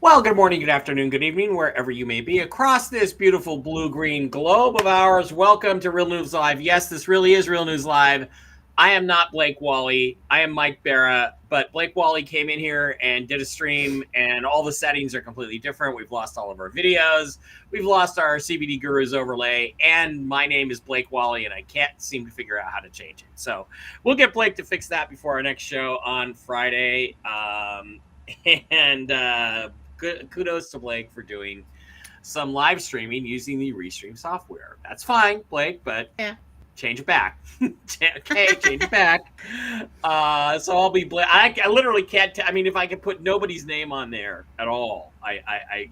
Well, good morning, good afternoon, good evening, wherever you may be across this beautiful blue-green globe of ours. Welcome to Real News Live. Yes, this really is Real News Live. I am not Blake Wally. I am Mike Barra, but Blake Wally came in here and did a stream, and all the settings are completely different. We've lost all of our videos. We've lost our CBD Gurus overlay, and my name is Blake Wally, and I can't seem to figure out how to change it. So we'll get Blake to fix that before our next show on Friday. Kudos to Blake for doing some live streaming using the Restream software. That's fine, Blake, but yeah, change it back. Okay, change it back. So I'll be Blake. I literally can't. I mean, if I could put nobody's name on there at all, I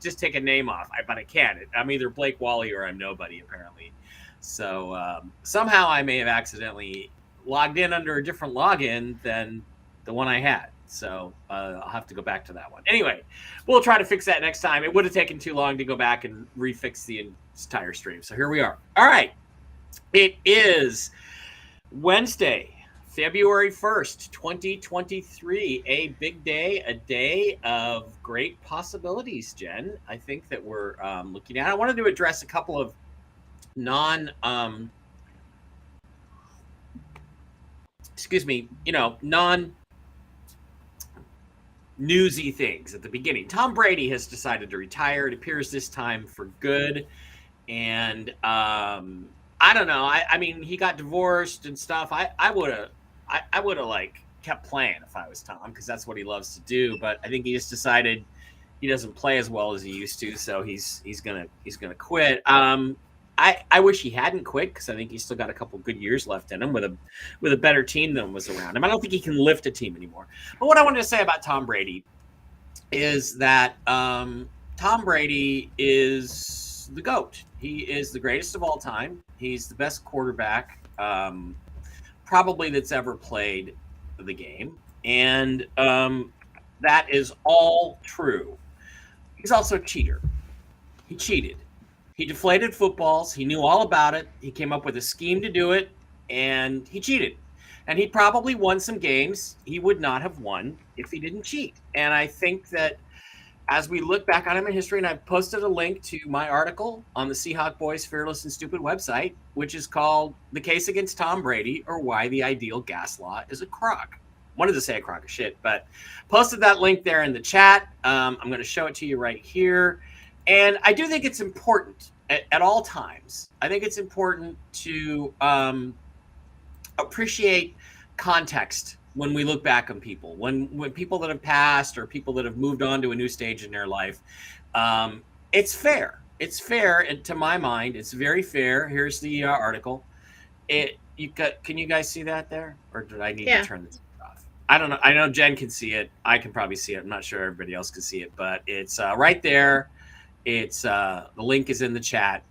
just take a name off. But I can't. I'm either Blake Wally or I'm nobody apparently. So somehow I may have accidentally logged in under a different login than the one I had. So I'll have to go back to that one. Anyway, we'll try to fix that next time. It would have taken too long to go back and refix the entire stream. So here we are. All right. It is Wednesday, February 1st, 2023. A big day, a day of great possibilities, Jen. I think that we're looking at. I wanted to address a couple of non newsy things at the beginning. Tom Brady has decided to retire. It appears this time for good. And I don't know. I mean, he got divorced and stuff. I would have like kept playing if I was Tom, because that's what he loves to do. But I think he just decided he doesn't play as well as he used to, so he's gonna quit. I wish he hadn't quit, because I think he's still got a couple good years left in him with a better team than was around him. I don't think he can lift a team anymore. But what I wanted to say about Tom Brady is that Tom Brady is the GOAT. He is the greatest of all time. He's the best quarterback probably that's ever played the game. And that is all true. He's also a cheater. He cheated. He deflated footballs. He knew all about it. He came up with a scheme to do it, and he cheated. And he probably won some games he would not have won if he didn't cheat. And I think that as we look back on him in history, and I've posted a link to my article on the Seahawk Boys Fearless and Stupid website, which is called The Case Against Tom Brady, or Why the Ideal Gas Law is a Crock. Wanted to say a crock of shit, but posted that link there in the chat. I'm going to show it to you right here. And I do think it's important at all times. I think it's important to appreciate context when we look back on people, when people that have passed or people that have moved on to a new stage in their life. It's fair. It's fair, and to my mind, it's very fair. Here's the article. Can you guys see that there, or did I need to turn this off? I don't know. I know Jen can see it. I can probably see it. I'm not sure everybody else can see it, but it's right there. It's the link is in the chat.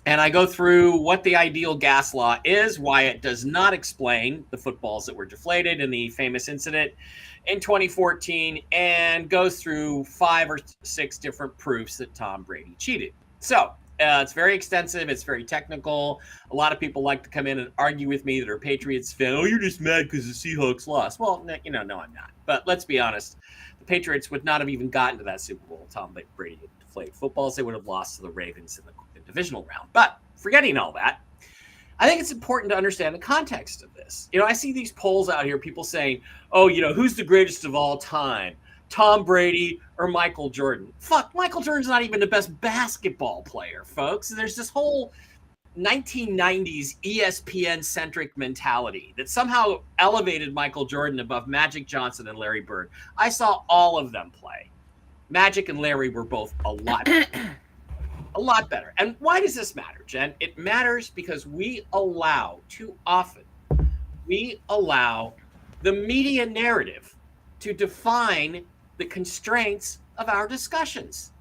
And I go through what the ideal gas law is, why it does not explain the footballs that were deflated in the famous incident in 2014, and goes through 5 or 6 different proofs that Tom Brady cheated. So it's very extensive. It's very technical. A lot of people like to come in and argue with me that are Patriots fan. Oh, you're just mad because the Seahawks lost. Well, no, I'm not. But let's be honest. The Patriots would not have even gotten to that Super Bowl. Tom Brady had deflated footballs. They would have lost to the Ravens in the divisional round. But forgetting all that, I think it's important to understand the context of this. I see these polls out here, people saying, oh, who's the greatest of all time? Tom Brady or Michael Jordan? Fuck, Michael Jordan's not even the best basketball player, folks. There's this whole 1990s ESPN-centric mentality that somehow elevated Michael Jordan above Magic Johnson and Larry Bird. I saw all of them play. Magic and Larry were both a lot better. A lot better. And why does this matter, Jen? It matters because too often, we allow the media narrative to define the constraints of our discussions.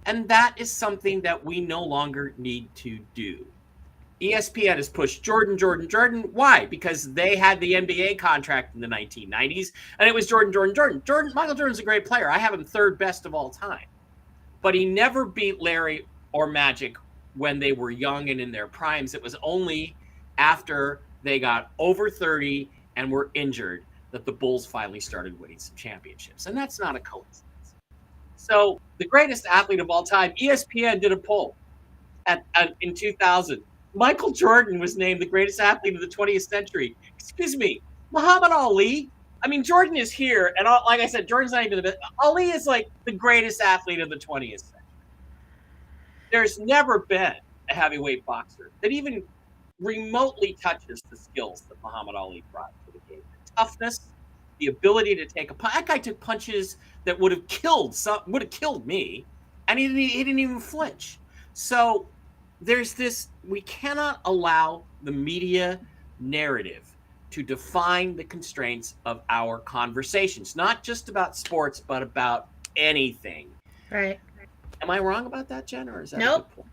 And that is something that we no longer need to do. ESPN has pushed Jordan. Why? Because they had the NBA contract in the 1990s, and it was Jordan. Michael Jordan's a great player. I have him third best of all time. But he never beat Larry or Magic when they were young and in their primes. It was only after they got over 30 and were injured that the Bulls finally started winning some championships. And that's not a coincidence. So the greatest athlete of all time, ESPN did a poll in 2000. Michael Jordan was named the greatest athlete of the 20th century. Excuse me, Muhammad Ali. I mean, Jordan is here, and like I said, Jordan's not even the best. Ali is like the greatest athlete of the 20th century. There's never been a heavyweight boxer that even remotely touches the skills that Muhammad Ali brought to the game. The toughness, the ability to take a punch. That guy took punches that would have killed me, and he didn't even flinch. So there's this, we cannot allow the media narrative to define the constraints of our conversations, not just about sports, but about anything. Right. Am I wrong about that, Jen, or is that nope. a good point?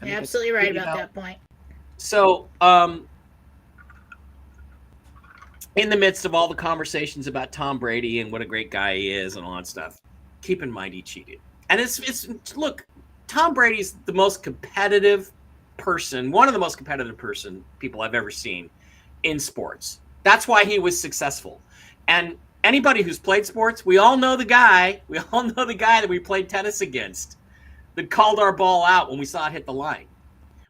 You're absolutely right about that point. So, in the midst of all the conversations about Tom Brady and what a great guy he is and all that stuff, keep in mind he cheated. And it's look, Tom Brady's the most competitive person, one of the most competitive people I've ever seen in sports. That's why he was successful. And anybody who's played sports, we all know the guy that we played tennis against that called our ball out when we saw it hit the line.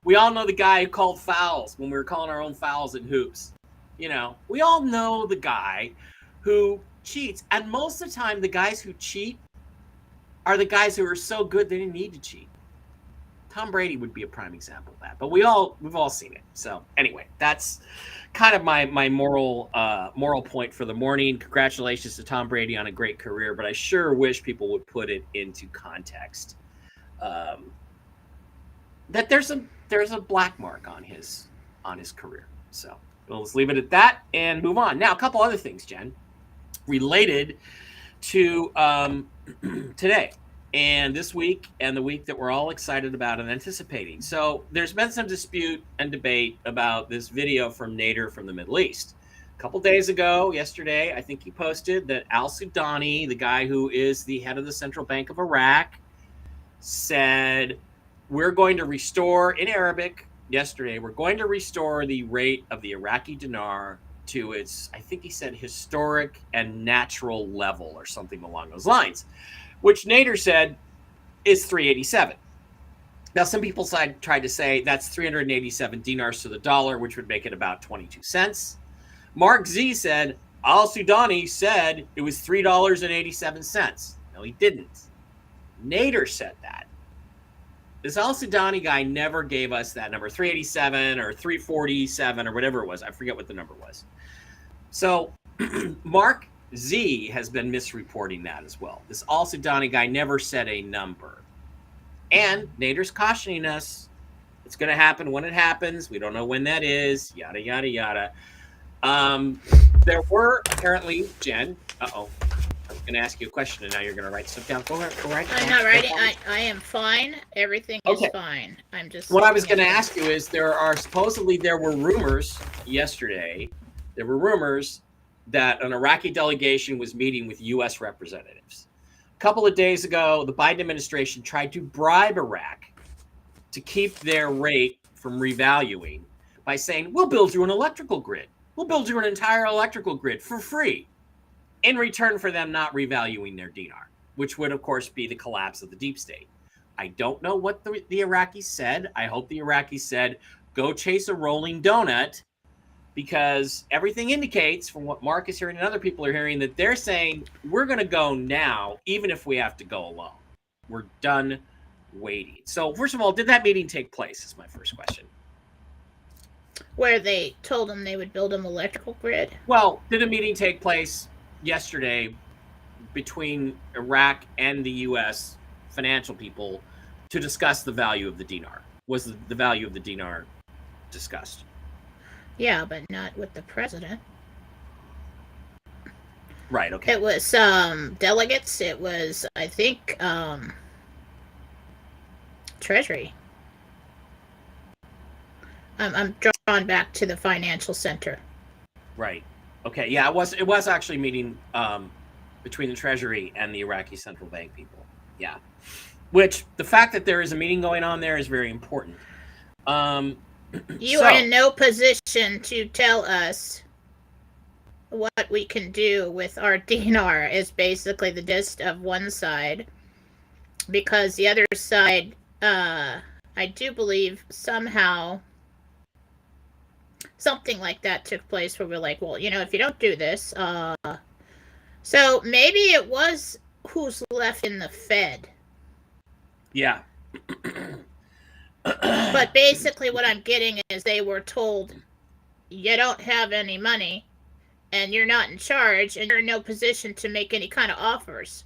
We all know the guy who called fouls when we were calling our own fouls in hoops. You know, we all know the guy who cheats. And most of the time, the guys who cheat are the guys who are so good they didn't need to cheat. Tom Brady would be a prime example of that. But we've all seen it. So anyway, that's kind of my moral point for the morning. Congratulations to Tom Brady on a great career, but I sure wish people would put it into context. That there's a black mark on his career. So let's leave it at that and move on. Now, a couple other things, Jen, related to today and this week and the week that we're all excited about and anticipating. So there's been some dispute and debate about this video from Nader from the Middle East. A couple days ago, yesterday, I think he posted that al-Sudani, the guy who is the head of the Central Bank of Iraq, said, we're going to restore, in Arabic, yesterday, we're going to restore the rate of the Iraqi dinar to its, I think he said, historic and natural level or something along those lines, which Nader said is 387. Now, some people tried to say that's 387 dinars to the dollar, which would make it about 22 cents. Mark Z said, al-Sudani said it was $3.87. No, he didn't. Nader said that. This al-Sudani guy never gave us that number, 387 or 347 or whatever it was. I forget what the number was. So Mark Z has been misreporting that as well. This al-Sudani guy never said a number. And Nader's cautioning us. It's going to happen when it happens. We don't know when that is. Yada, yada, yada. There were apparently, Jen, I was going to ask you a question, and now you're going to write stuff down. Go right. I'm not writing. I am fine. Everything is fine. I'm just. What I was going to ask you is there were rumors yesterday. There were rumors that an Iraqi delegation was meeting with U.S. representatives. A couple of days ago, the Biden administration tried to bribe Iraq to keep their rate from revaluing by saying, we'll build you an electrical grid. We'll build you an entire electrical grid for free, in return for them not revaluing their dinar, which would, of course, be the collapse of the deep state. I don't know what the Iraqis said. I hope the Iraqis said, go chase a rolling donut, because everything indicates, from what Mark is hearing and other people are hearing, that they're saying, we're going to go now, even if we have to go alone. We're done waiting. So, first of all, did that meeting take place, is my first question. Where they told them they would build an electrical grid? Well, did a meeting take place yesterday between Iraq and the U.S. financial people to discuss the value of the dinar? Was the value of the dinar discussed? Yeah, but not with the president. Right, okay. It was delegates. It was, I think, Treasury. I'm drawn back to the financial center. Right. Okay. Yeah, it was actually a meeting between the Treasury and the Iraqi central bank people. Yeah. Which, the fact that there is a meeting going on there is very important. You are in no position to tell us what we can do with our dinar, is basically the gist of one side. because the other side, I do believe somehow something like that took place where we're like, well, if you don't do this, so maybe it was who's left in the Fed. Yeah. But basically what I'm getting is they were told, you don't have any money and you're not in charge and you're in no position to make any kind of offers.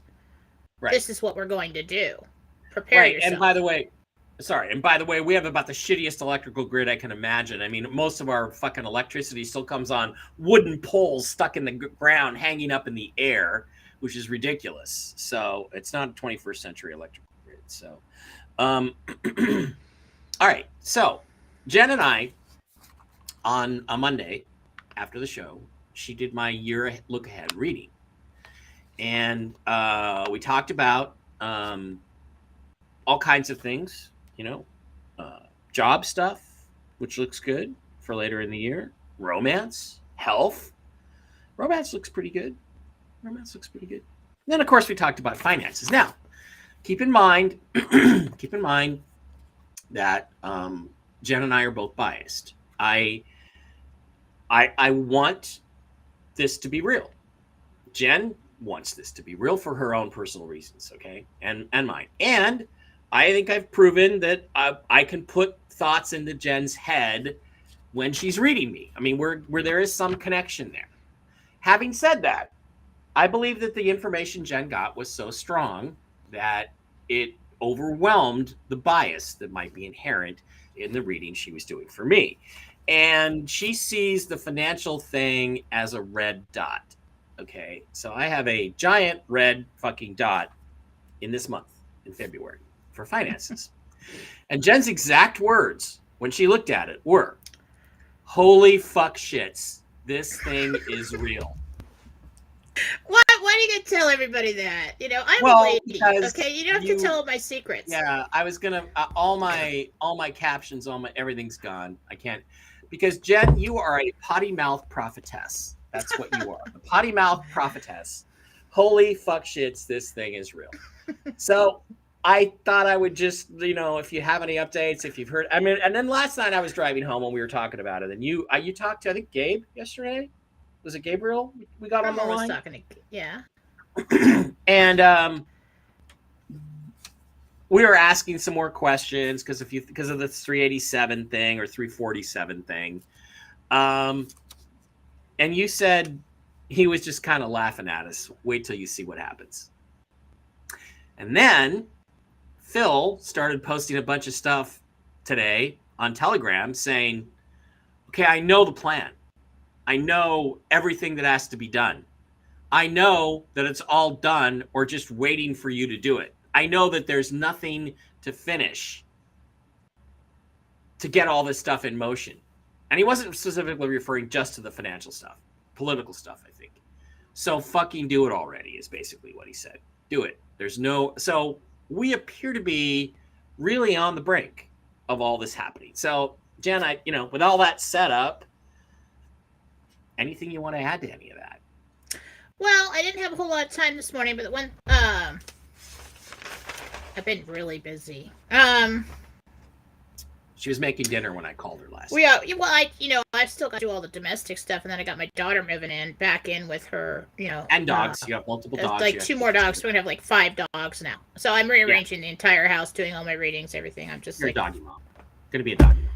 Right. This is what we're going to do. Prepare yourself. And by the way, we have about the shittiest electrical grid I can imagine. I mean, most of our fucking electricity still comes on wooden poles stuck in the ground, hanging up in the air, which is ridiculous. So it's not a 21st century electrical grid. So, all right. So Jen and I, on a Monday after the show, she did my year look ahead reading. And we talked about all kinds of things, job stuff, which looks good for later in the year, romance, health. Romance looks pretty good. And then, of course, we talked about finances. Now, keep in mind that Jen and I are both biased. I want this to be real. Jen wants this to be real for her own personal reasons, okay, and mine. And I think I've proven that I can put thoughts into Jen's head when she's reading me. I mean, where there is some connection there. Having said that, I believe that the information Jen got was so strong that it overwhelmed the bias that might be inherent in the reading she was doing for me. And she sees the financial thing as a red dot. Okay, so I have a giant red fucking dot in this month, in February, for finances. And Jen's exact words when she looked at it were, holy fuck shits, this thing is real. Why do you tell everybody that? I'm a lady, okay? You don't have to tell my secrets. Yeah, I was gonna, all my captions, everything's gone. I can't, because Jen, you are a potty mouth prophetess. That's what you are. A potty mouth prophetess. Holy fuck shits, this thing is real. So I thought I would just, if you have any updates, if you've heard, and then last night I was driving home when we were talking about it, and you talked to, I think, Gabe yesterday. Was it Gabriel? We got on the line. Yeah. And we were asking some more questions because of the 387 thing or 347 thing. And you said he was just kind of laughing at us. Wait till you see what happens. And then Phil started posting a bunch of stuff today on Telegram saying, okay, I know the plan. I know everything that has to be done. I know that it's all done or just waiting for you to do it. I know that there's nothing to finish to get all this stuff in motion. And he wasn't specifically referring just to the financial stuff, political stuff, I think. So fucking do it already is basically what he said. Do it. So we appear to be really on the brink of all this happening. So Jen, with all that set up, anything you want to add to any of that? Well, I didn't have a whole lot of time this morning, but I've been really busy. She was making dinner when I called her last. I've still got to do all the domestic stuff, and then I got my daughter moving back in with her, and dogs. You have multiple dogs. Like 2 more dogs. We're gonna have like 5 dogs now. So I'm rearranging the entire house, doing all my readings, everything. I'm just You're a doggy mom. Gonna be a doggy mom.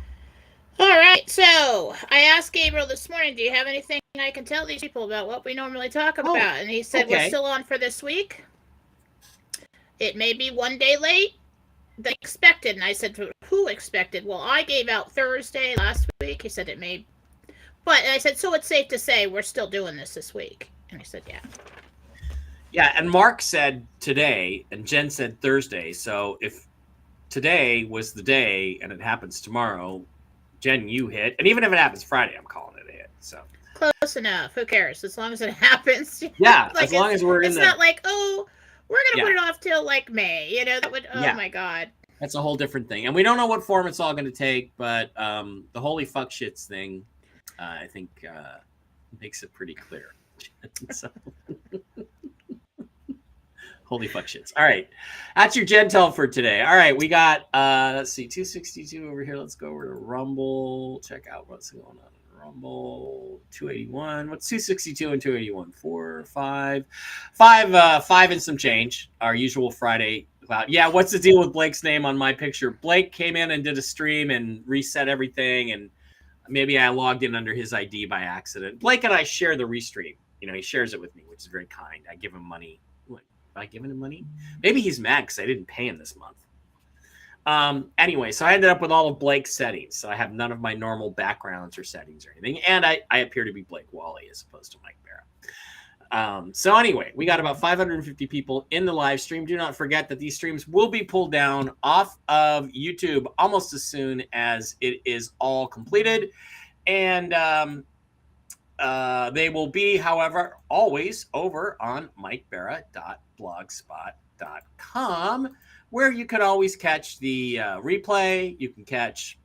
All right. So I asked Gabriel this morning, do you have anything I can tell these people about what we normally talk about? And he said, we're still on for this week. It may be one day late than expected. And I said, who expected? Well, I gave out Thursday last week. He said it may. But I said, so it's safe to say we're still doing this week. And I said, yeah. Yeah. And Mark said today and Jen said Thursday. So if today was the day and it happens tomorrow, Jen, you hit. And even if it happens Friday, I'm calling it a hit. So close enough. Who cares? As long as it happens. Yeah. Like as long as we're in It's not like, we're going to put it off till like May. That would, my God. That's a whole different thing. And we don't know what form it's all going to take, but the holy fuck shits thing, I think makes it pretty clear. So, Holy fuck shits. All right. That's your Gentel for today. All right. We got, let's see, 262 over here. Let's go over to Rumble. Check out what's going on in Rumble. 281. What's 262 and 281? 4, 5. 5 and some change. Our usual Friday cloud. Yeah. What's the deal with Blake's name on my picture? Blake came in and did a stream and reset everything. And maybe I logged in under his ID by accident. Blake and I share the restream. You know, he shares it with me, which is very kind. I give him money. Have I given him money? Maybe he's mad because I didn't pay him this month. Anyway, so I ended up with all of Blake's settings. So I have none of my normal backgrounds or settings or anything. And I appear to be Blake Wally as opposed to Mike Barra. So anyway, we got about 550 people in the live stream. Do not forget that these streams will be pulled down off of YouTube almost as soon as it is all completed. And they will be, however, always over on mikebarra.blogspot.com, where you can always catch the replay. You can catch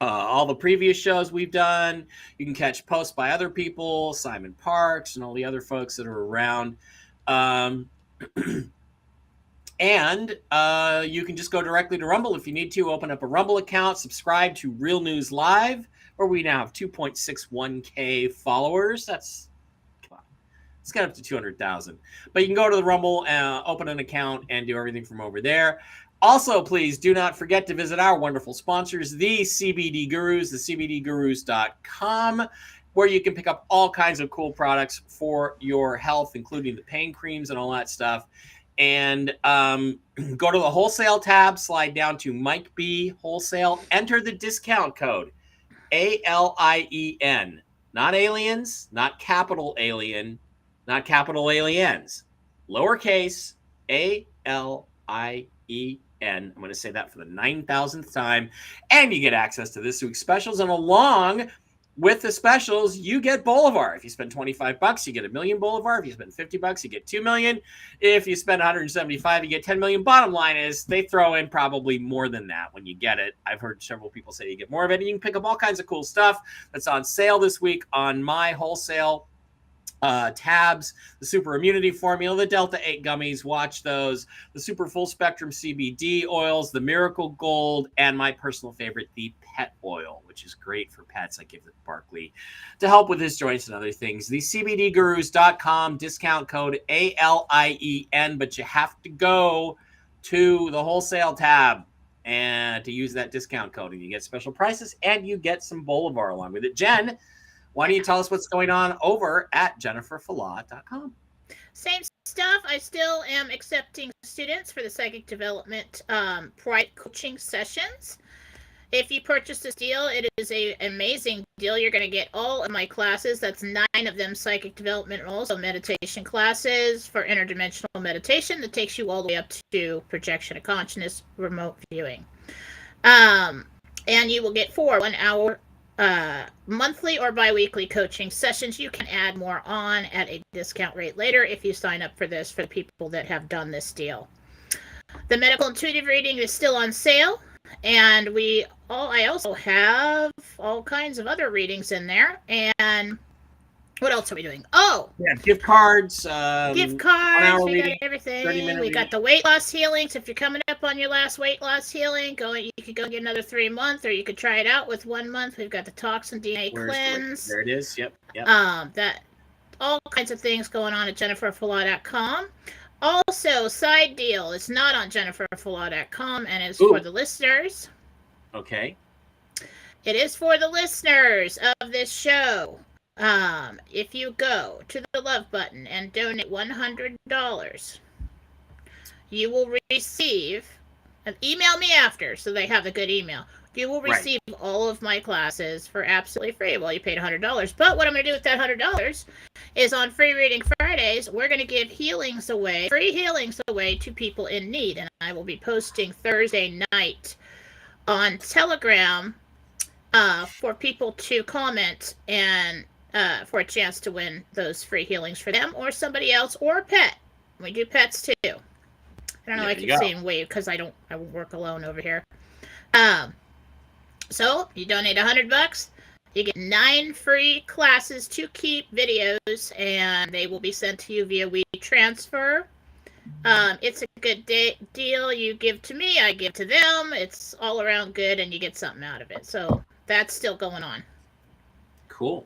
all the previous shows we've done. You can catch posts by other people, Simon Parks and all the other folks that are around. And you can just go directly to Rumble if you need to. Open up a Rumble account, subscribe to Real News Live, where we now have 2.61K followers. That's, come on, let's get up to 200,000. But you can go to the Rumble, open an account, and do everything from over there. Also, please do not forget to visit our wonderful sponsors, the CBD Gurus, thecbdgurus.com, where you can pick up all kinds of cool products for your health, including the pain creams and all that stuff. And go to the wholesale tab, slide down to Mike B Wholesale, enter the discount code ALIEN, not aliens, not capital alien, not capital aliens, lowercase ALIEN. I'm going to say that for the 9,000th time, and you get access to this week's specials. And along with the specials, you get Bolivar. If you spend $25, you get $1 million Bolivar. If you spend $50, you get $2 million. If you spend $175, you get $10 million. Bottom line is they throw in probably more than that when you get it. I've heard several people say you get more of it, and you can pick up all kinds of cool stuff that's on sale this week on my wholesale tabs. The Super Immunity Formula, the Delta 8 gummies, watch those. The Super Full Spectrum CBD oils, the Miracle Gold, and my personal favorite, the Pet Oil, which is great for pets. I give it to Barkley to help with his joints and other things. The CBDGurus.com, discount code ALIEN, but you have to go to the wholesale tab and to use that discount code, and you get special prices and you get some Bolivar along with it. Jen, why don't you tell us what's going on over at jenniferfalah.com? Same stuff. I still am accepting students for the psychic development private coaching sessions. If you purchase this deal, it is an amazing deal. You're going to get all of my classes. That's 9 of them psychic development roles. So meditation classes for interdimensional meditation that takes you all the way up to projection of consciousness, remote viewing. And you will get 4 1-hour monthly or bi-weekly coaching sessions. You can add more on at a discount rate later if you sign up for this, for the people that have done this deal. The medical intuitive reading is still on sale, and I also have all kinds of other readings in there. And what else are we doing? Oh, yeah, gift cards. We got everything. We got the weight loss healings. If you're coming up on your last weight loss healing, you could go get another 3 months, or you could try it out with 1 month. We've got the toxin DNA cleanse. There it is. Yep. That all kinds of things going on at jenniferfalah.com. Also, side deal. It's not on jenniferfalah.com, and it's for the listeners. Okay. It is for the listeners of this show. If you go to the love button and donate $100, you will receive, email me after so they have a good email. You will receive all of my classes for absolutely free. Well, you paid $100. But what I'm going to do with that $100 is on Free Reading Fridays, we're going to give free healings away to people in need. And I will be posting Thursday night on Telegram for people to comment and for a chance to win those free healings for them or somebody else or a pet. We do pets too. I don't know. I keep saying wave because I work alone over here. So you donate $100, you get 9 free classes to keep videos, and they will be sent to you via WeTransfer. It's a good deal. You give to me, I give to them. It's all around good, and you get something out of it. So that's still going on. Cool.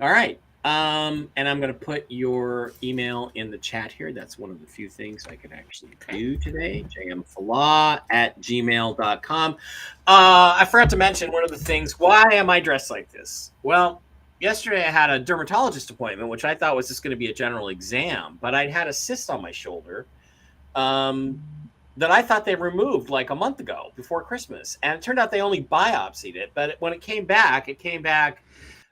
All right. And I'm going to put your email in the chat here. That's one of the few things I can actually do today. jmfalah@gmail.com. I forgot to mention one of the things. Why am I dressed like this? Well, yesterday I had a dermatologist appointment, which I thought was just going to be a general exam, but I'd had a cyst on my shoulder that I thought they removed like a month ago before Christmas. And it turned out they only biopsied it. But when it came back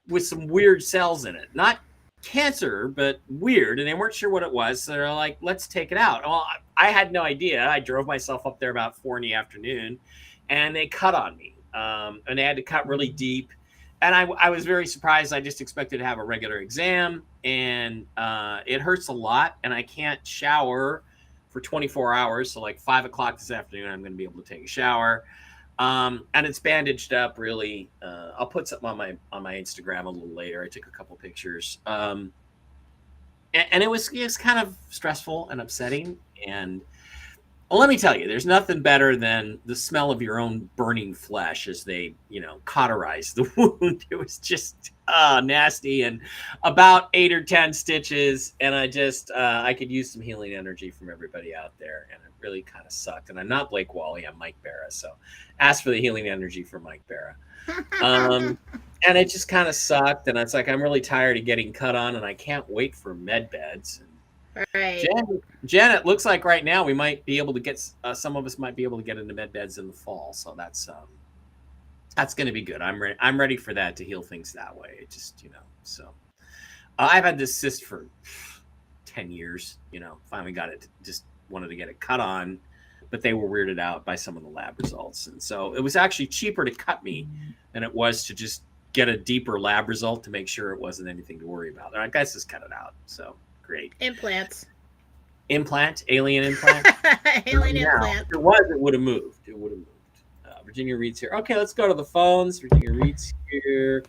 with some weird cells in it. Not cancer, but weird. And they weren't sure what it was. So they're like, let's take it out. Well, I had no idea. I drove myself up there about 4 p.m. and they cut on me. And they had to cut really deep. And I was very surprised. I just expected to have a regular exam. And it hurts a lot. And I can't shower for 24 hours. So like 5 o'clock this afternoon, I'm going to be able to take a shower. And it's bandaged up really. I'll put something on my Instagram a little later. I took a couple pictures. And it was kind of stressful and upsetting. And well, let me tell you, there's nothing better than the smell of your own burning flesh as they, cauterize the wound. It was just nasty and about 8 or 10 stitches. And I could use some healing energy from everybody out there. And it really kind of sucked. And I'm not Blake Wally, I'm Mike Barra. So ask for the healing energy from Mike Barra. And it just kind of sucked. And it's like, I'm really tired of getting cut on and I can't wait for med beds. Right. Janet, looks like right now we might be able to get some of us might be able to get into med beds in the fall, so that's going to be good. I'm ready for that to heal things that way. It just so I've had this cyst for 10 years. Finally got it. Just wanted to get it cut on, but they were weirded out by some of the lab results, and so it was actually cheaper to cut me than it was to just get a deeper lab result to make sure it wasn't anything to worry about. I guess just cut it out. So. Great. Alien implant. Alien implant. If it was, it would have moved. Virginia Reed's here. Okay, let's go to the phones. Virginia Reed's here.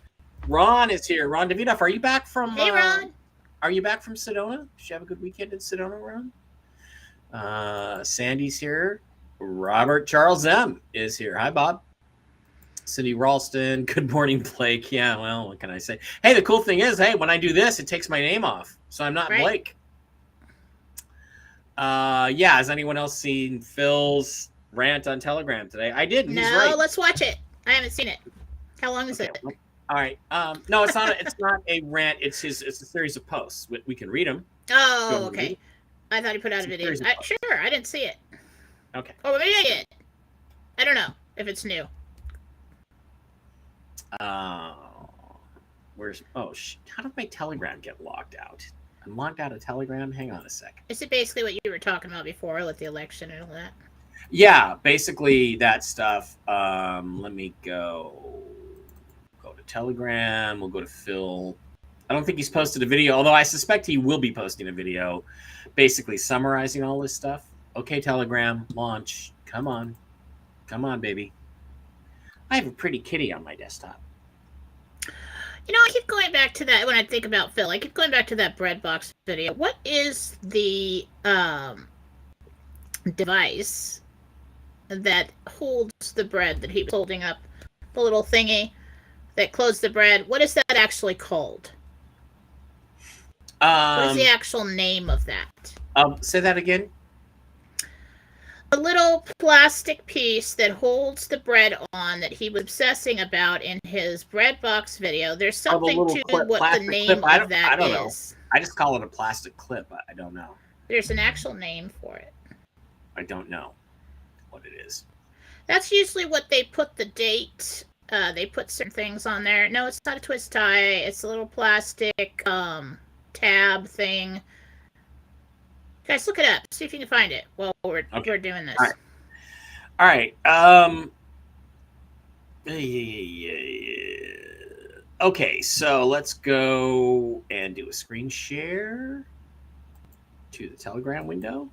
Ron is here. Ron Davidoff, are you back from? Hey, Ron. Are you back from Sedona? Did you have a good weekend in Sedona, Ron? Sandy's here. Robert Charles M is here. Hi, Bob. Cindy Ralston. Good morning, Blake. Yeah, well, what can I say? Hey, the cool thing is, when I do this, it takes my name off. So I'm not Blake. Has anyone else seen Phil's rant on Telegram today? I did. No, right. Let's watch it. I haven't seen it. How long is it? All right. No, it's not. It's not a rant. It's a series of posts. We can read them. Oh, okay. I thought he put out a video. Sure, I didn't see it. Okay. Oh, maybe I did. I don't know if it's new. How did my Telegram get logged out? I'm logged out of Telegram. Hang on a second. Is it basically what you were talking about before with the election and all that? Yeah, basically that stuff. Let me go to Telegram. We'll go to Phil. I don't think he's posted a video, although I suspect he will be posting a video basically summarizing all this stuff. Okay, Telegram, launch. Come on, baby. I have a pretty kitty on my desktop. I keep going back to that when I think about Phil. I keep going back to that bread box video. What is the device that holds the bread that he was holding up? The little thingy that closed the bread. What is that actually called? What is the actual name of that? Say that again. A little plastic piece that holds the bread on that he was obsessing about in his bread box video. There's something to what the name of that is. I just call it a plastic clip. I don't know. There's an actual name for it. I don't know what it is. That's usually what they put the date. They put certain things on there. No, it's not a twist tie. It's a little plastic tab thing. Guys, look it up. See if you can find it while we're doing this. All right. Okay, so let's go and do a screen share to the Telegram window.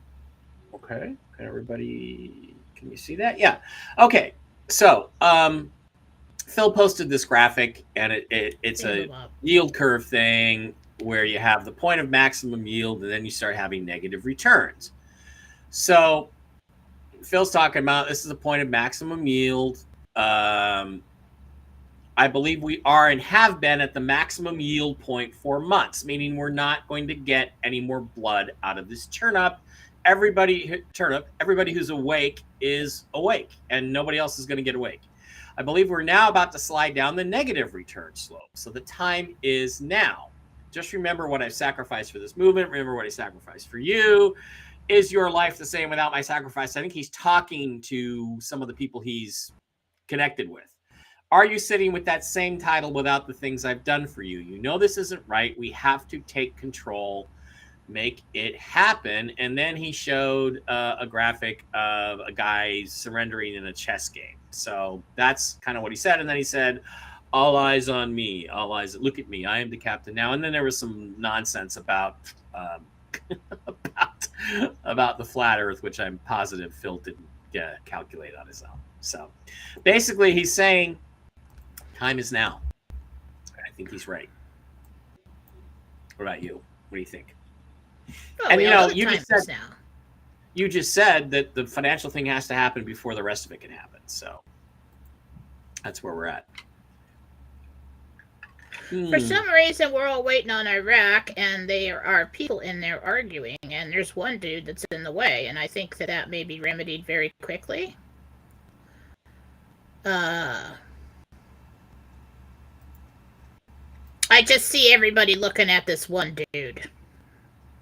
Okay. Everybody, can you see that? Yeah. Okay. So, Phil posted this graphic, and it's a yield curve thing. where you have the point of maximum yield, and then you start having negative returns. So Phil's talking about this is a point of maximum yield. I believe we are and have been at the maximum yield point for months, meaning we're not going to get any more blood out of this turnip. Everybody who's awake is awake, and nobody else is going to get awake. I believe we're now about to slide down the negative return slope. So the time is now. Just remember what I've sacrificed for this movement. Remember what I sacrificed for you. Is your life the same without my sacrifice? I think he's talking to some of the people he's connected with. Are you sitting with that same title without the things I've done for you? You know this isn't right. We have to take control, make it happen. And then he showed a graphic of a guy surrendering in a chess game. So that's kind of what he said. And then he said, all eyes on me. All eyes. Look at me. I am the captain now. And then there was some nonsense about about the flat Earth, which I'm positive Phil didn't calculate on his own. So basically, he's saying time is now. I think he's right. What about you? What do you think? Oh, and you just said that the financial thing has to happen before the rest of it can happen. So that's where we're at. For some reason, we're all waiting on Iraq, and there are people in there arguing, and there's one dude that's in the way, and I think that may be remedied very quickly. I just see everybody looking at this one dude.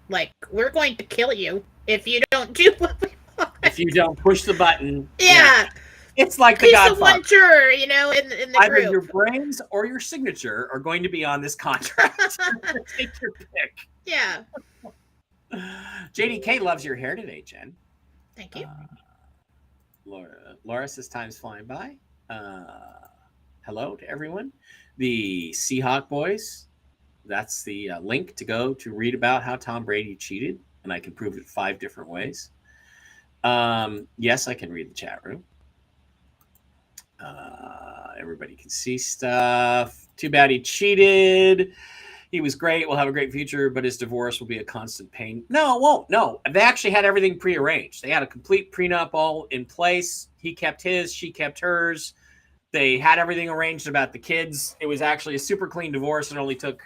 Like, we're going to kill you if you don't do what we want. If you don't push the button. Yeah. It's like the Godfather. He's the one juror, in the Either group. your brains or your signature are going to be on this contract. Take your pick. Yeah. JDK loves your hair today, Jen. Thank you. Laura says time's flying by. Hello to everyone. The Seahawk boys. That's the link to go to read about how Tom Brady cheated, and I can prove it 5 different ways. Yes, I can read the chat room. Everybody can see stuff. Too bad he cheated. He was great. We'll have a great future, but his divorce will be a constant pain. No, it won't. No, they actually had everything prearranged. They had a complete prenup all in place. He kept his, she kept hers. They had everything arranged about the kids. It was actually a super clean divorce. It only took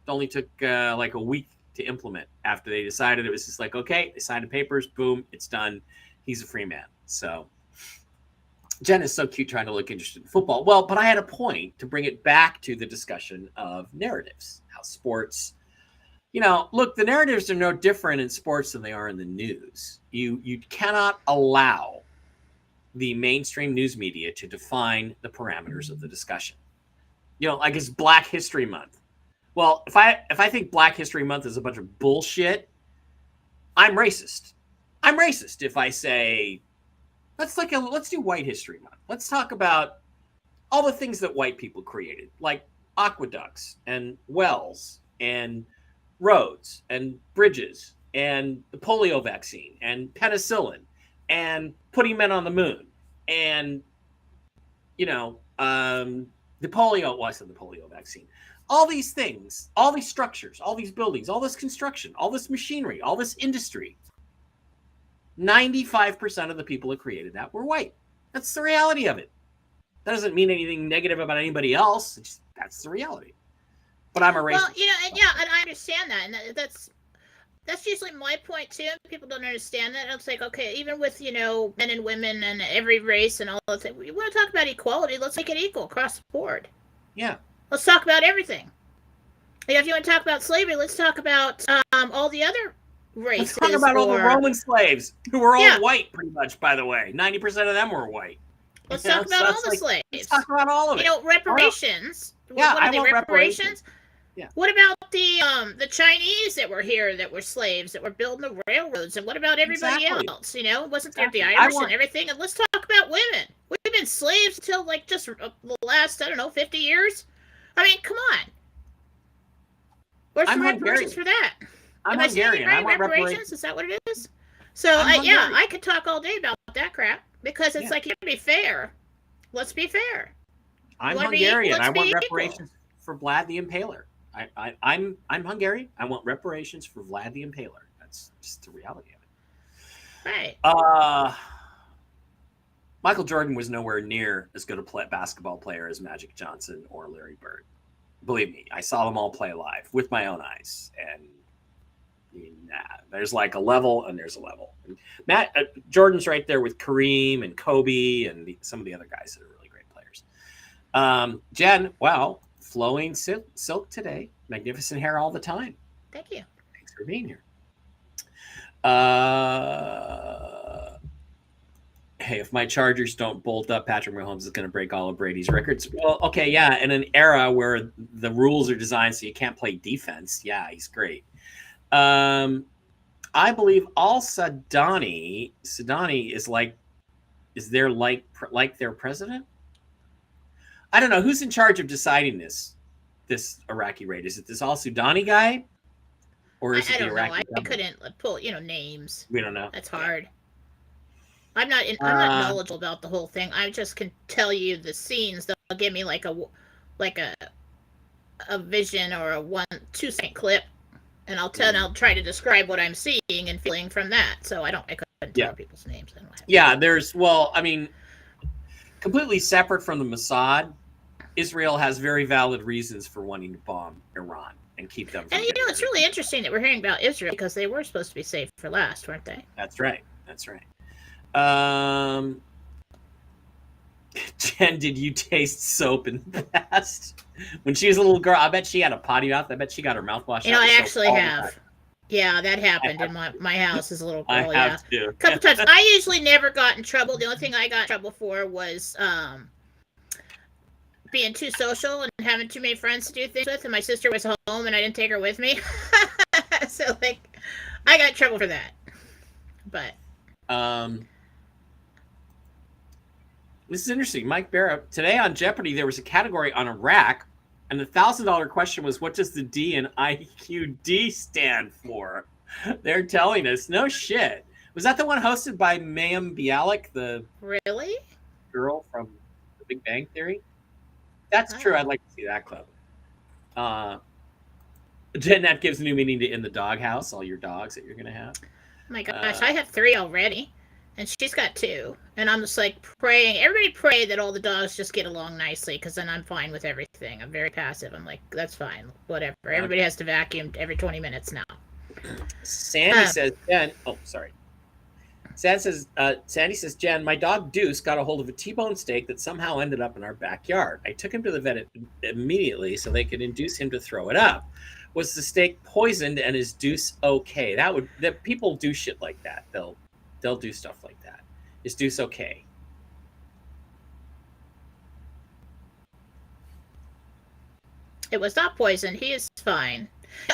like a week to implement after they decided. It was just like, okay, they signed the papers, boom, it's done. He's a free man. So Jen is so cute trying to look interested in football. Well, but I had a point to bring it back to the discussion of narratives, how sports, look, the narratives are no different in sports than they are in the news. You cannot allow the mainstream news media to define the parameters of the discussion. Like it's Black History Month. Well, if I think Black History Month is a bunch of bullshit, I'm racist. I'm racist if I say, let's do White History Month. Let's talk about all the things that white people created, like aqueducts and wells and roads and bridges and the polio vaccine and penicillin and putting men on the moon and the polio vaccine. All these things, all these structures, all these buildings, all this construction, all this machinery, all this industry. 95% of the people that created that were white. That's the reality of it. That doesn't mean anything negative about anybody else. That's the reality. But I'm a racist. Well, and I understand that, and that's usually my point too. People don't understand that. It's like, okay, even with men and women and every race and all the things, we want to talk about equality. Let's make it equal across the board. Yeah. Let's talk about everything. If you want to talk about slavery, let's talk about all the other races. Let's talk about all the Roman slaves who were all white, pretty much, by the way. 90% of them were white. Let's talk about all the slaves. Let's talk about all of it. Reparations. Yeah, what are they, reparations? Yeah. What about the Chinese that were here that were slaves that were building the railroads? And what about everybody else? Wasn't there the Irish and everything? And let's talk about women. We've been slaves until just the last, 50 years. I mean, come on. Where's the reparations for that? I'm Hungarian. I want reparations. Is that what it is? So, I could talk all day about that crap because it's like, you have to be fair. Let's be fair. I'm Hungarian. I want reparations for Vlad the Impaler. I'm Hungarian. I want reparations for Vlad the Impaler. That's just the reality of Right. it. Michael Jordan was nowhere near as good a basketball player as Magic Johnson or Larry Bird. Believe me, I saw them all play live with my own eyes, and there's like a level and there's a level. And Jordan's right there with Kareem and Kobe and some of the other guys that are really great players. Jen, wow, flowing silk today. Magnificent hair all the time. Thank you. Thanks for being here. Hey, if my Chargers don't bolt up, Patrick Mahomes is going to break all of Brady's records. Well, okay, yeah, in an era where the rules are designed so you can't play defense, yeah, he's great. I believe Al Sadani is there like their president? I don't know who's in charge of deciding this Iraqi raid. Is it this Al Sudani guy, or is it the Iraqi? I couldn't pull names. We don't know. That's hard. Yeah. I'm not knowledgeable about the whole thing. I just can tell you the scenes. They'll give me like a vision or a 1-2 second clip, and I'll try to describe what I'm seeing and feeling from that. So I couldn't tell people's names. Completely separate from the Mossad, Israel has very valid reasons for wanting to bomb Iran and keep them. And it's really interesting that we're hearing about Israel because they were supposed to be saved for last, weren't they? That's right. Jen, did you taste soap in the past? When she was a little girl, I bet she had a potty mouth. I bet she got her mouthwash out. I actually have. Yeah, that happened in my house as a little girl. I have too. A couple times. I usually never got in trouble. The only thing I got in trouble for was being too social and having too many friends to do things with. And my sister was home and I didn't take her with me. So I got in trouble for that. But this is interesting. Mike Barra, today on Jeopardy, there was a category on Iraq, and the $1,000 question was, what does the D in IQD stand for? They're telling us. No shit. Was that the one hosted by Mayim Bialik, the really girl from The Big Bang Theory? That's true. I'd like to see that clip. Jen, that gives new meaning to In the Doghouse, all your dogs that you're going to have. Oh my gosh, I have 3 already. And she's got 2. And I'm just praying. Everybody pray that all the dogs just get along nicely because then I'm fine with everything. I'm very passive. I'm like, that's fine. Whatever. Everybody has to vacuum every 20 minutes now. Sandy says, Jen. Oh, sorry. Sandy says, Jen, my dog Deuce got a hold of a T-bone steak that somehow ended up in our backyard. I took him to the vet immediately so they could induce him to throw it up. Was the steak poisoned and is Deuce okay? That people do shit like that. They'll do stuff like that. Is Deuce okay? It was not poison. He is fine.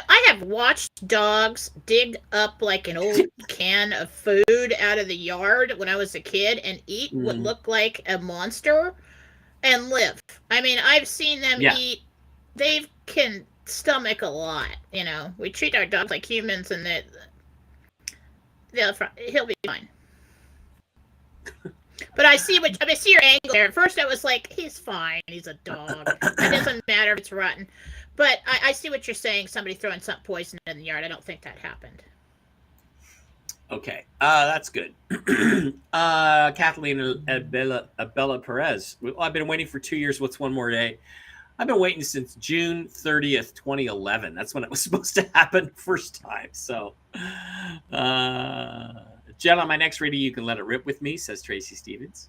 I have watched dogs dig up an old can of food out of the yard when I was a kid and eat what looked like a monster and live. I mean, I've seen them eat. They can stomach a lot. We treat our dogs like humans, and he'll be fine. But I see your angle there. At first I was like, he's fine. He's a dog. It doesn't matter if it's rotten. But I see what you're saying. Somebody throwing some poison in the yard. I don't think that happened. Okay. That's good. Kathleen Abella Perez. Well, I've been waiting for 2 years. What's one more day? I've been waiting since June 30th, 2011. That's when it was supposed to happen first time. So, Jen, on my next reading, you can let it rip with me, says Tracy Stevens.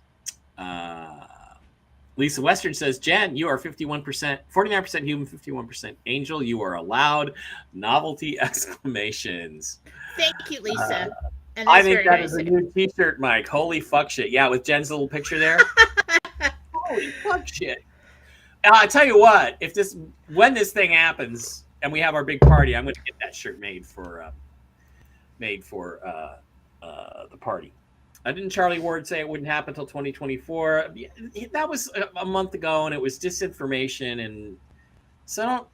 Lisa Western says, Jen, you are 49% human, 51% angel. You are allowed. Novelty exclamations. Thank you, Lisa. And I think that is a new t-shirt, Mike. Holy fuck shit. Yeah, with Jen's little picture there. Holy fuck shit. I tell you what, when this thing happens and we have our big party, I'm going to get that shirt made for the party. Didn't Charlie Ward say it wouldn't happen until 2024? That was a month ago, and it was disinformation, and so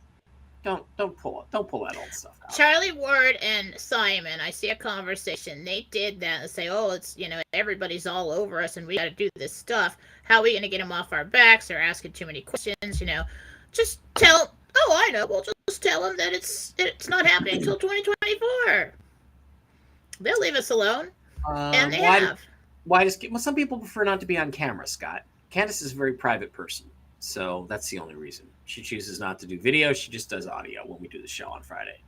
don't pull that old stuff out. Charlie Ward and Simon, I see a conversation. They did that and say, "Oh, it's everybody's all over us, and we got to do this stuff. How are we going to get them off our backs? They're asking too many questions. Just tell." Oh, I know. We'll just tell them that it's not happening until 2024. They'll leave us alone. And they have. Why does... Well, some people prefer not to be on camera, Scott. Candace is a very private person, so that's the only reason. She chooses not to do video. She just does audio when we do the show on Friday.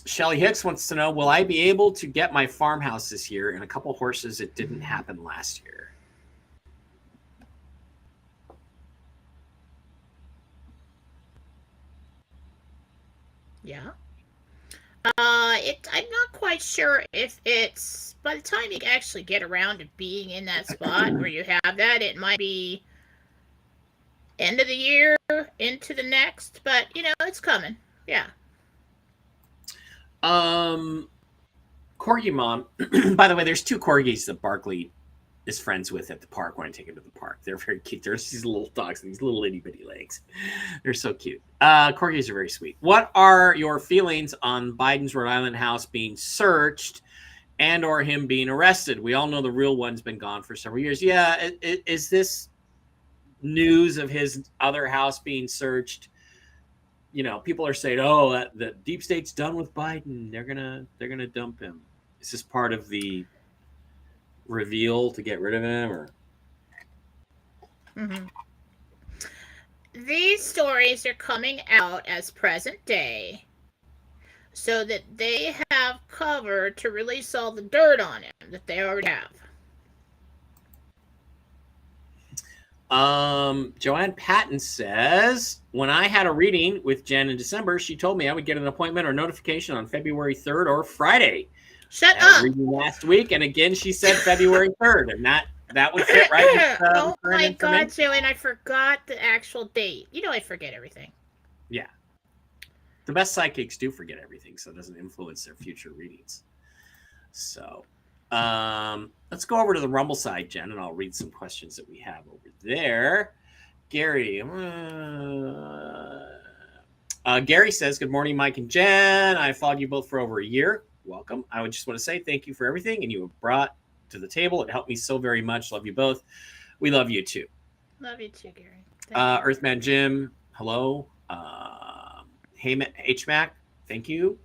Shelly Hicks wants to know, will I be able to get my farmhouse this year and a couple horses? It didn't happen last year. Yeah. I'm not quite sure if it's, by the time you actually get around to being in that spot where you have that, it might be end of the year into the next, but it's coming. Yeah. Corgi Mom. By the way, there's 2 corgis that Barkley is friends with at the park when I take him to the park. They're very cute. There's these little dogs, these little itty bitty legs. They're so cute. Corgis are very sweet. What are your feelings on Biden's Rhode Island house being searched and or him being arrested? We all know the real one's been gone for several years. Yeah, is this news of his other house being searched? People are saying, "Oh, the deep state's done with Biden. They're gonna dump him." Is this part of the reveal to get rid of him, or? Mm-hmm. These stories are coming out as present day, so that they have cover to release all the dirt on him that they already have. Joanne Patton says, when I had a reading with Jen in December, she told me I would get an appointment or notification on February 3rd or Friday. Shut up. Reading last week, and again she said February 3rd, and that would fit right with oh my God, Joanne, I forgot the actual date. I forget everything. Yeah. The best psychics do forget everything, so it doesn't influence their future readings. So let's go over to the Rumble side, Jen, and I'll read some questions that we have over there. Gary. Gary says, good morning, Mike and Jen. I followed you both for over a year. Welcome. I would just want to say thank you for everything and you have brought to the table. It helped me so very much. Love you both. We love you too. Love you too, Gary. Earthman Jim, hello. HMAC, thank you.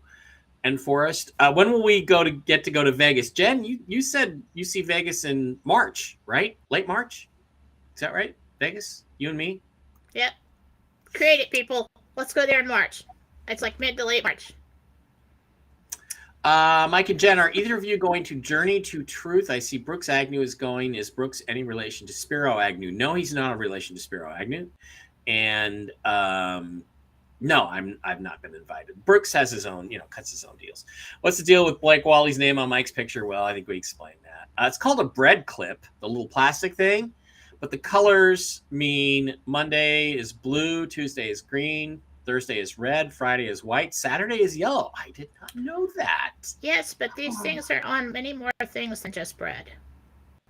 And Forrest, when will we get to go to Vegas? Jen, you said you see Vegas in March, right? Late March? Is that right? Vegas? You and me? Yep. Create it, people. Let's go there in March. It's like mid to late March. Mike and Jen, are either of you going to Journey to Truth? I see Brooks Agnew is going. Is Brooks any relation to Spiro Agnew? No, he's not a relation to Spiro Agnew. And no, I've not been invited. Brooks has his own, cuts his own deals. What's the deal with Blake Wally's name on Mike's picture? Well, I think we explained that. It's called a bread clip, the little plastic thing. But the colors mean Monday is blue, Tuesday is green, Thursday is red, Friday is white, Saturday is yellow. I did not know that. Yes, but these things are on many more things than just bread.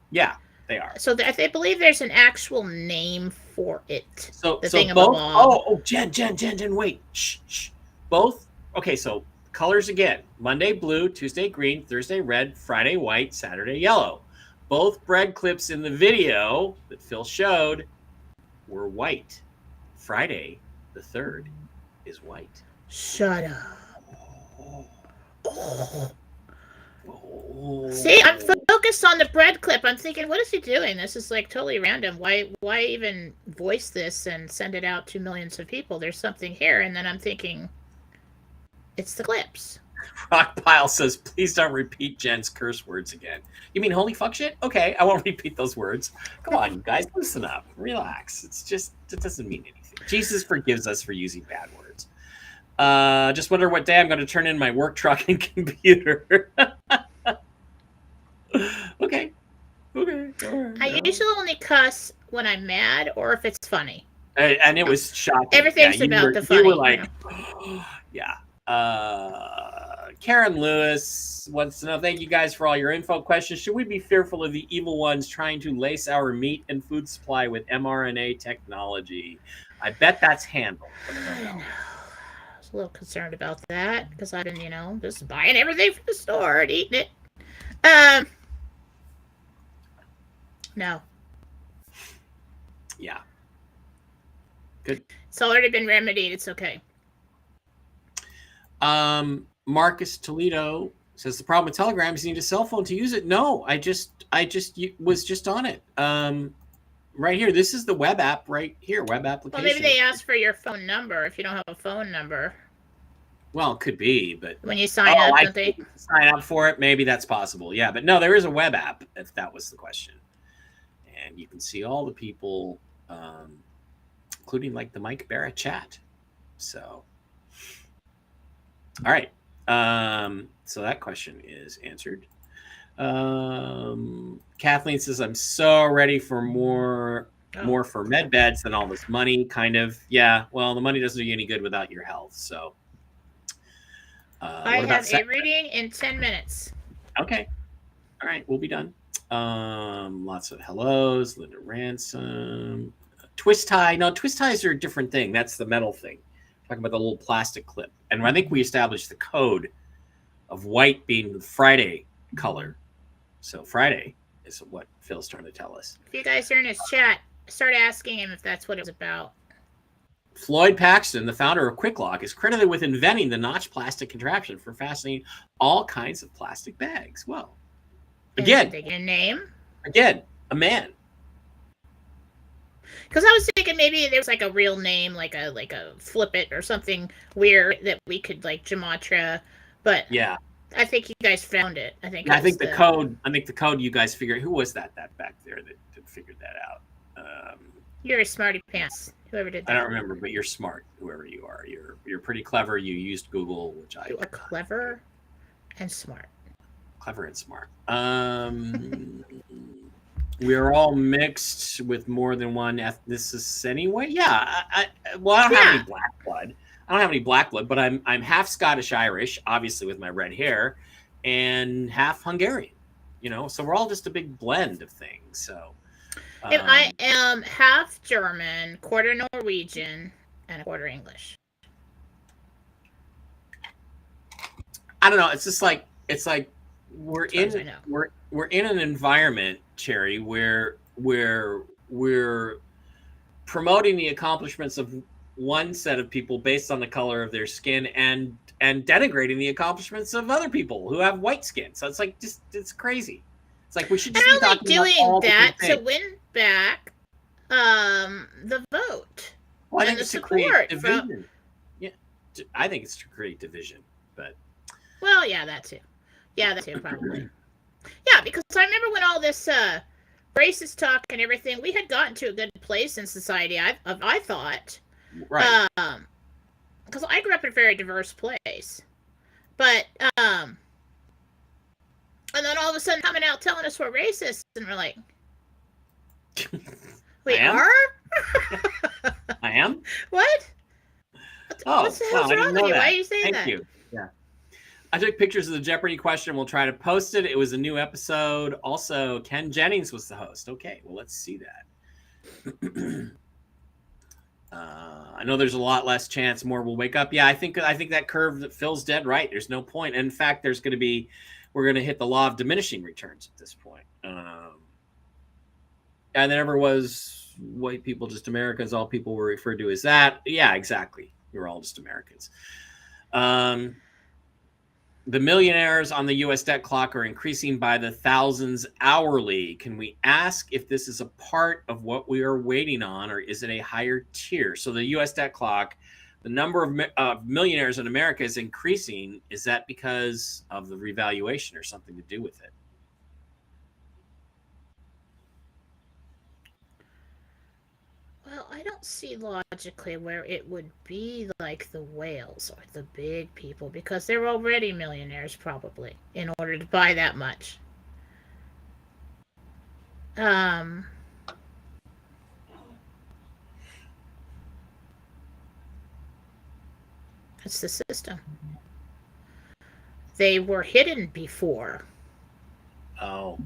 Yeah, they are. So I believe there's an actual name for it. So both. Jen, wait. Shh. Both. Okay, so colors again. Monday blue, Tuesday green, Thursday red, Friday white, Saturday yellow. Both bread clips in the video that Phil showed were white. Friday the 3rd is white. Shut up. See, I'm focused on the bread clip. I'm thinking, what is he doing? This is like totally random. Why even voice this and send it out to millions of people? There's something here. And then I'm thinking, it's the clips. Rockpile says, please don't repeat Jen's curse words again. You mean holy fuck shit? Okay, I won't repeat those words. Come on, you guys, listen up. Relax. It doesn't mean anything. Jesus forgives us for using bad words. Just wonder what day I'm going to turn in my work truck and computer. Okay. I usually only cuss when I'm mad or if it's funny. And it was shocking. Everything's about the funny. You were like, yeah. Karen Lewis wants to know, thank you guys for all your info questions. Should we be fearful of the evil ones trying to lace our meat and food supply with mRNA technology? I bet that's handled. I was a little concerned about that because I've been, just buying everything from the store and eating it. No. Yeah. Good. It's already been remedied. It's okay. Marcus Toledo says the problem with Telegram is you need a cell phone to use it. No, I was just on it. Right here. This is the web app right here. Web application. Well, maybe they asked for your phone number if you don't have a phone number. Well, it could be, but when you sign up, don't they sign up for it? Maybe that's possible. Yeah, but no, there is a web app if that was the question, and you can see all the people, including like the Mike Barra chat. So, all right. So that question is answered. Kathleen says, I'm so ready for more for med beds than all this money. Kind of. Yeah. Well, the money doesn't do you any good without your health. So I have a reading in 10 minutes. Okay. All right. We'll be done. Lots of hellos. Linda Ransom. Twist tie. No, twist ties are a different thing. That's the metal thing. Talking about the little plastic clip. And I think we established the code of white being the Friday color. So Friday is what Phil's trying to tell us. If you guys are in his chat, start asking him if that's what it was about. Floyd Paxton, the founder of QuickLock, is credited with inventing the notch plastic contraption for fastening all kinds of plastic bags. Well, again, did they get a name? Again, a man. Because I was thinking maybe there's like a real name, like a flip it or something weird that we could like gematria, but yeah, I think you guys found it. I think the code. I think the code you guys figured. Who was that back there that figured that out? You're a smarty pants. Whoever did that. I don't remember, but you're smart. Whoever you are, you're pretty clever. You used Google, which you are clever and smart. Clever and smart. We are all mixed with more than one ethnicity anyway. Yeah. I don't have any black blood. I don't have any black blood, but I'm half Scottish Irish, obviously with my red hair, and half Hungarian. So we're all just a big blend of things. So. And I am half German, quarter Norwegian, and a quarter English. I don't know. It's just like we're in an environment, Cherry, where we're promoting the accomplishments of one set of people based on the color of their skin and denigrating the accomplishments of other people who have white skin. So it's like it's crazy. It's like we should just be talking doing about that to win back the vote. Well, I think it's to create division. Yeah, I think it's to create division, but well, yeah, that too. Yeah, that too, probably. Yeah, because I remember when all this racist talk and everything, we had gotten to a good place in society. I thought, right? Because I grew up in a very diverse place, but and then all of a sudden coming out telling us we're racist, and we're like, we are? I am? What? What the hell's wrong with you? Why are you saying that? Thank you. Yeah. I took pictures of the Jeopardy question. We'll try to post it. It was a new episode. Also, Ken Jennings was the host. Okay, well, let's see that. I know there's a lot less chance more will wake up. Yeah, I think that curve that Phil's dead right. There's no point. In fact, we're going to hit the law of diminishing returns at this point. And there never was white people, just Americans. All people were referred to as that. Yeah, exactly. You're all just Americans. The millionaires on the U.S. debt clock are increasing by the thousands hourly. Can we ask if this is a part of what we are waiting on, or is it a higher tier? So the U.S. debt clock, the number of millionaires in America is increasing. Is that because of the revaluation or something to do with it? Well, I don't see logically where it would be like the whales or the big people, because they're already millionaires probably in order to buy that much. That's the system. They were hidden before. Oh.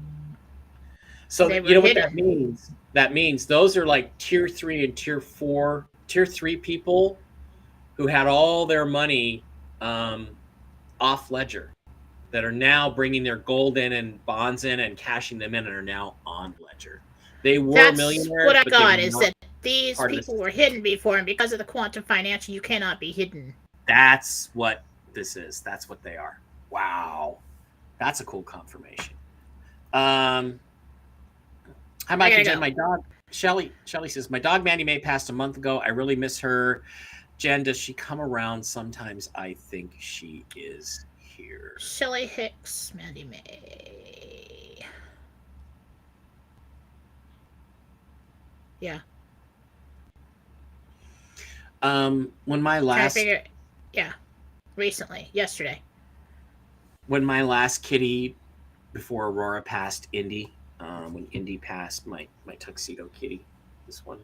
So you know what that means? That means those are like tier 3 and tier 4, tier 3 people who had all their money off ledger, that are now bringing their gold in and bonds in and cashing them in, and are now on ledger. They were millionaires. What I got is that These people were hidden before, and because of the quantum financial, you cannot be hidden. That's what this is. That's what they are. Wow. That's a cool confirmation. Hi, Mike and Jen. My dog, Shelly says, my dog, Mandy May, passed a month ago. I really miss her. Jen, does she come around? Sometimes I think she is here. Shelly Hicks, Mandy May. Yeah. When my last... recently, yesterday. When my last kitty, before Aurora passed, Indy, when Indy passed, my tuxedo kitty, this one,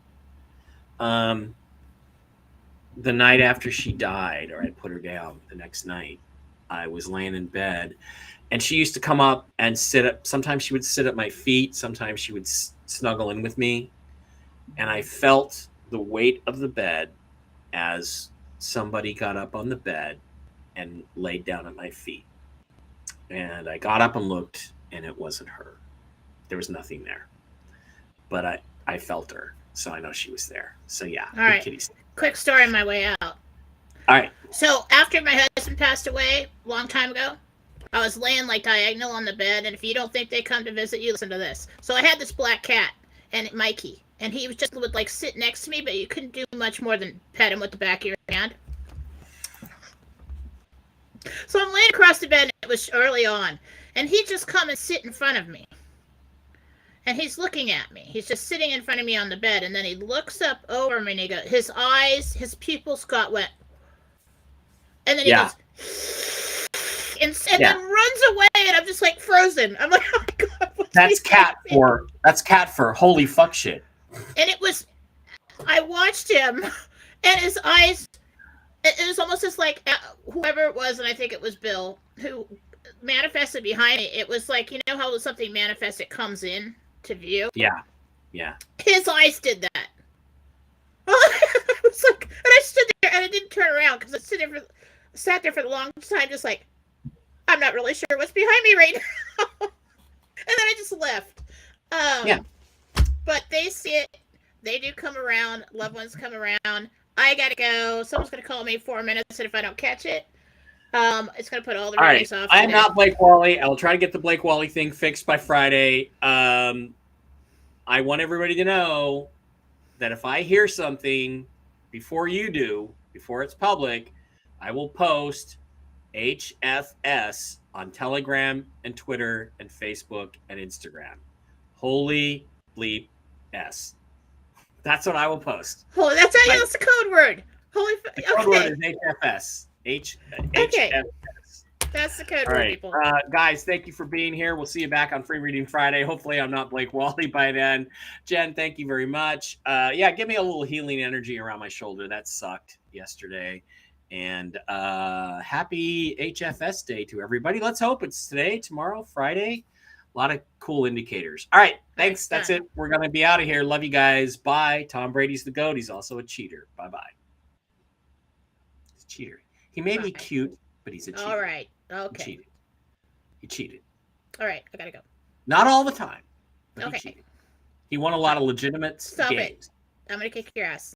the night after she died, or I put her down the next night, I was laying in bed, and she used to come up and sit up. Sometimes she would sit at my feet. Sometimes she would snuggle in with me, and I felt the weight of the bed as somebody got up on the bed and laid down at my feet. And I got up and looked, and it wasn't her. There was nothing there. But I felt her, so I know she was there. So yeah. All right. Kitties. Quick story on my way out. All right. So after my husband passed away a long time ago, I was laying like diagonal on the bed, and if you don't think they come to visit you, listen to this. So I had this black cat, and Mikey, and he was just would like sit next to me, but you couldn't do much more than pet him with the back of your hand. So I'm laying across the bed, and it was early on, and he'd just come and sit in front of me. And he's looking at me. He's just sitting in front of me on the bed, and then he looks up over me, and he goes, his eyes, his pupils got wet. And then he goes, and then runs away, and I'm just like frozen. I'm like, oh my God. That's cat for holy fuck shit. And I watched him, and his eyes, it was almost just like whoever it was, and I think it was Bill, who manifested behind me. It was like, you know how something manifests, it comes in to view? Yeah. His eyes did that. I was like, and I stood there, and I didn't turn around, because I sat there for a long time, just like, I'm not really sure what's behind me right now. And then I just left. But they see it. They do come around. Loved ones come around. I gotta go. Someone's gonna call me 4 minutes, and if I don't catch it, it's gonna put all the ratings off. I'm not Blake Wally. I'll try to get the Blake Wally thing fixed by Friday. I want everybody to know that if I hear something before you do, before it's public, I will post HFS on Telegram and Twitter and Facebook and Instagram. Holy bleep S. That's what I will post. Oh, that's the code word. The code word is HFS. HFS. That's the code word, people. Guys, thank you for being here. We'll see you back on Free Reading Friday. Hopefully I'm not Blake Wally by then. Jen, thank you very much. Give me a little healing energy around my shoulder. That sucked yesterday. And happy HFS day to everybody. Let's hope it's today, tomorrow, Friday. A lot of cool indicators. All right. Thanks. That's it. We're going to be out of here. Love you guys. Bye. Tom Brady's the GOAT. He's also a cheater. Bye-bye. He's a cheater. He may be cute, but he's a cheater. All right. Okay. He cheated. All right. I got to go. Not all the time. But okay. He cheated. He won a lot of legitimate games. I'm going to kick your ass.